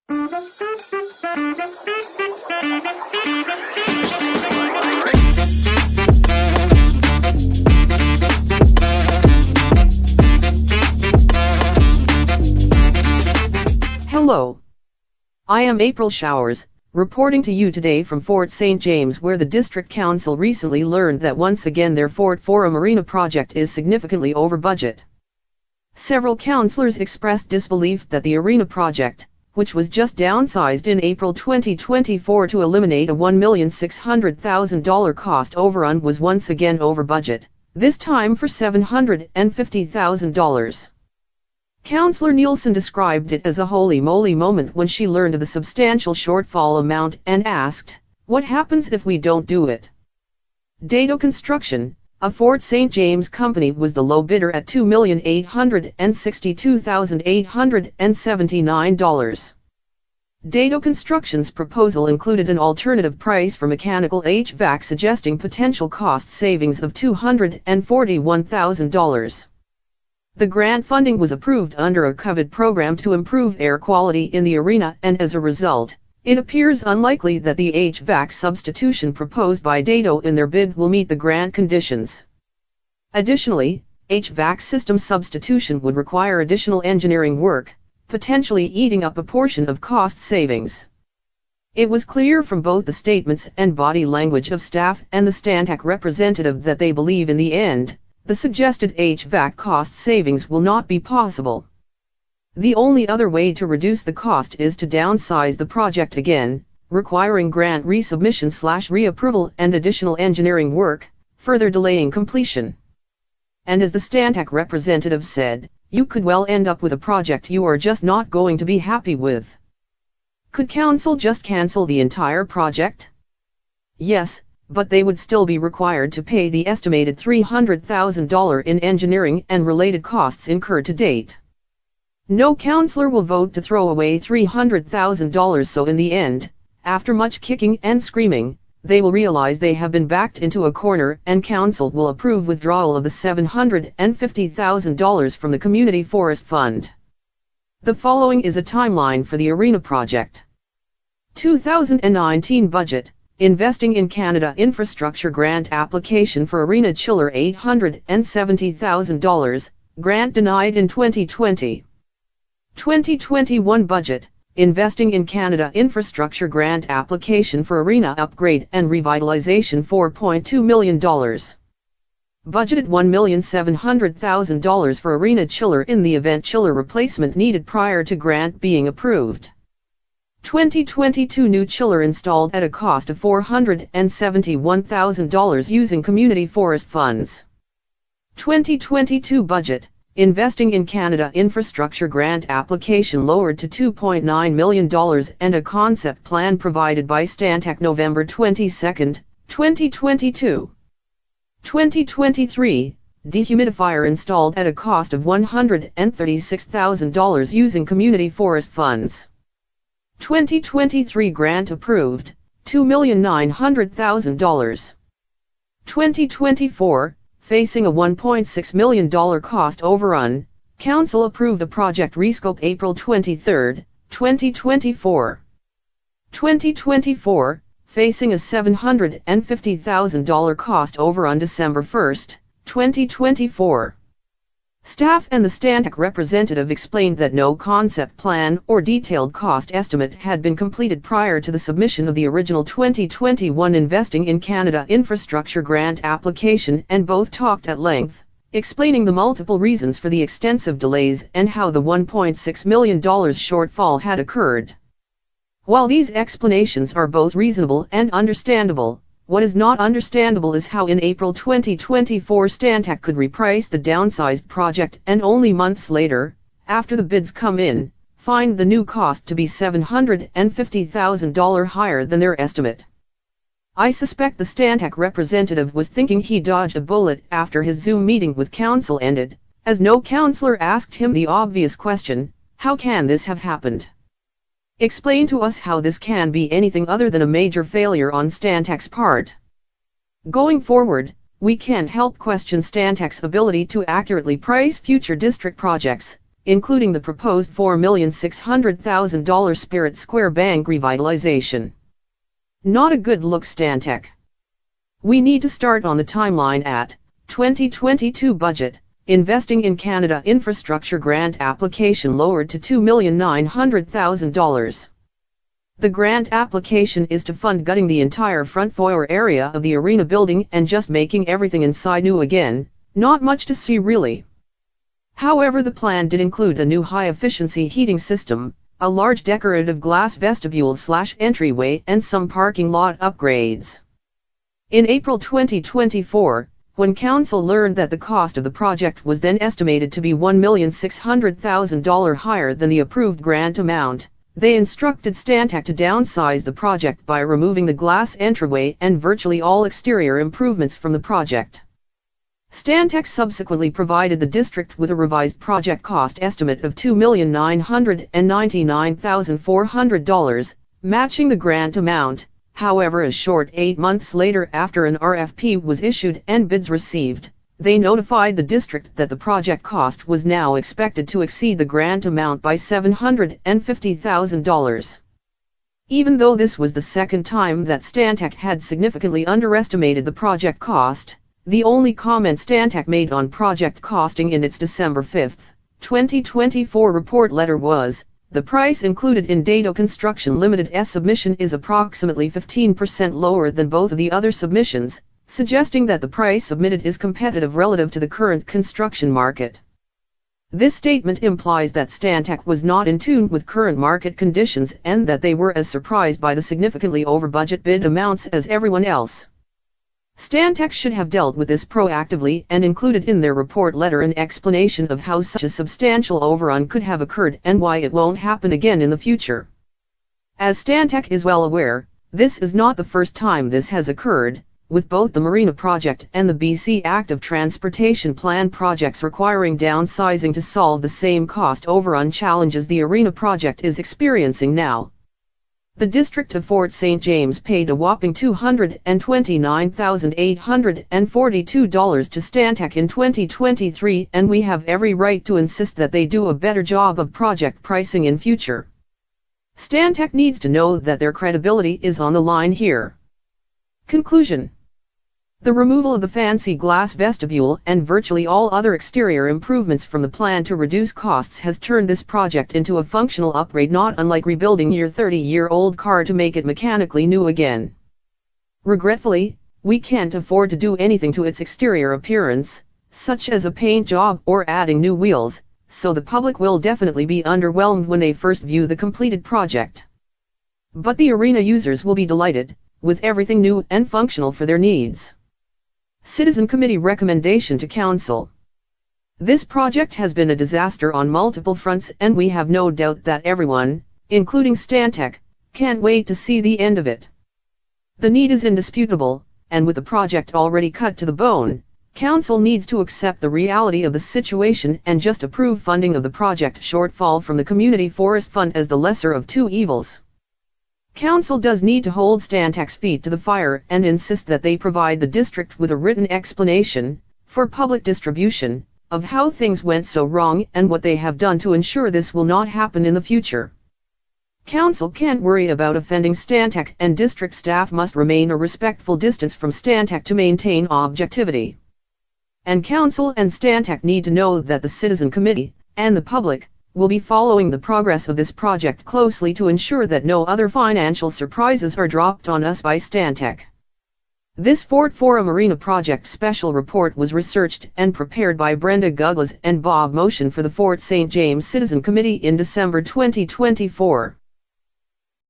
Hello. I am April Showers, reporting to you today from Fort St. James, where the District Council recently learned that once again their Fort Forum Arena project is significantly over budget. Several councillors expressed disbelief that the arena project, which was just downsized in April 2024 to eliminate a $1,600,000 cost overrun, was once again over budget, this time for $750,000. Councillor Nielsen described it as a holy moly moment when she learned of the substantial shortfall amount and asked, "What happens if we don't do it?" Dado Construction, a Fort St. James company, was the low bidder at $2,862,879. Dado Construction's proposal included an alternative price for mechanical HVAC, suggesting potential cost savings of $241,000. The grant funding was approved under a COVID program to improve air quality in the arena, and as a result, it appears unlikely that the HVAC substitution proposed by Dado in their bid will meet the grant conditions. Additionally, HVAC system substitution would require additional engineering work, potentially eating up a portion of cost savings. It was clear from both the statements and body language of staff and the Stantec representative that they believe in the end, the suggested HVAC cost savings will not be possible. The only other way to reduce the cost is to downsize the project again, requiring grant resubmission/reapproval and additional engineering work, further delaying completion. And as the Stantec representative said, you could well end up with a project you are just not going to be happy with. Could council just cancel the entire project? Yes, but they would still be required to pay the estimated $300,000 in engineering and related costs incurred to date. No councillor will vote to throw away $300,000, so in the end, after much kicking and screaming, they will realize they have been backed into a corner, and council will approve withdrawal of the $750,000 from the Community Forest Fund. The following is a timeline for the arena project. 2019 budget. Investing in Canada Infrastructure Grant application for arena chiller $870,000, grant denied in 2020. 2021 budget, investing in Canada Infrastructure Grant application for arena upgrade and revitalization $4.2 million. Budgeted $1,700,000 for arena chiller in the event chiller replacement needed prior to grant being approved. 2022 new chiller installed at a cost of $471,000 using community forest funds. 2022 budget, investing in Canada Infrastructure Grant application lowered to $2.9 million and a concept plan provided by Stantec November 22, 2022. 2023, dehumidifier installed at a cost of $136,000 using community forest funds. 2023 grant approved, $2,900,000. 2024, facing a $1.6 million cost overrun, Council approved a project rescope April 23, 2024. 2024, facing a $750,000 cost overrun December 1, 2024. Staff and the Stantec representative explained that no concept plan or detailed cost estimate had been completed prior to the submission of the original 2021 Investing in Canada Infrastructure Grant application, and both talked at length, explaining the multiple reasons for the extensive delays and how the $1.6 million shortfall had occurred. While these explanations are both reasonable and understandable, what is not understandable is how in April 2024 Stantec could reprice the downsized project and only months later, after the bids come in, find the new cost to be $750,000 higher than their estimate. I suspect the Stantec representative was thinking he dodged a bullet after his Zoom meeting with council ended, as no councillor asked him the obvious question, how can this have happened? Explain to us how this can be anything other than a major failure on Stantec's part. Going forward, we can't help question Stantec's ability to accurately price future district projects, including the proposed $4,600,000 Spirit Square Bank revitalization. Not a good look, Stantec. We need to start on the timeline at 2022 budget, investing in Canada infrastructure grant application lowered to $2,900,000. The grant application is to fund gutting the entire front foyer area of the arena building and just making everything inside new again. Not much to see really. However, the plan did include a new high-efficiency heating system, a large decorative glass vestibule/entryway and some parking lot upgrades. In April 2024, when Council learned that the cost of the project was then estimated to be $1,600,000 higher than the approved grant amount, they instructed Stantec to downsize the project by removing the glass entryway and virtually all exterior improvements from the project. Stantec subsequently provided the district with a revised project cost estimate of $2,999,400, matching the grant amount. However, a short 8 months later, after an RFP was issued and bids received, they notified the district that the project cost was now expected to exceed the grant amount by $750,000. Even though this was the second time that Stantec had significantly underestimated the project cost, the only comment Stantec made on project costing in its December 5, 2024 report letter was, "The price included in Dado Construction Limited's submission is approximately 15% lower than both of the other submissions, suggesting that the price submitted is competitive relative to the current construction market." This statement implies that Stantec was not in tune with current market conditions and that they were as surprised by the significantly over-budget bid amounts as everyone else. Stantec should have dealt with this proactively and included in their report letter an explanation of how such a substantial overrun could have occurred and why it won't happen again in the future. As Stantec is well aware, this is not the first time this has occurred, with both the Marina project and the BC Active Transportation Plan projects requiring downsizing to solve the same cost overrun challenges the Arena project is experiencing now. The District of Fort St. James paid a whopping $229,842 to Stantec in 2023, and we have every right to insist that they do a better job of project pricing in future. Stantec needs to know that their credibility is on the line here. Conclusion. The removal of the fancy glass vestibule and virtually all other exterior improvements from the plan to reduce costs has turned this project into a functional upgrade, not unlike rebuilding your 30-year-old car to make it mechanically new again. Regretfully, we can't afford to do anything to its exterior appearance, such as a paint job or adding new wheels, so the public will definitely be underwhelmed when they first view the completed project. But the arena users will be delighted, with everything new and functional for their needs. Citizen Committee recommendation to Council. This project has been a disaster on multiple fronts, and we have no doubt that everyone, including Stantec, can't wait to see the end of it. The need is indisputable, and with the project already cut to the bone, Council needs to accept the reality of the situation and just approve funding of the project shortfall from the Community Forest Fund as the lesser of two evils. Council does need to hold Stantec's feet to the fire and insist that they provide the district with a written explanation, for public distribution, of how things went so wrong and what they have done to ensure this will not happen in the future. Council can't worry about offending Stantec, and district staff must remain a respectful distance from Stantec to maintain objectivity. And Council and Stantec need to know that the Citizen Committee, and the public, will be following the progress of this project closely to ensure that no other financial surprises are dropped on us by Stantec. This Fort Forum Arena project special report was researched and prepared by Brenda Douglas and Bob Motion for the Fort St. James Citizen Committee in December 2024.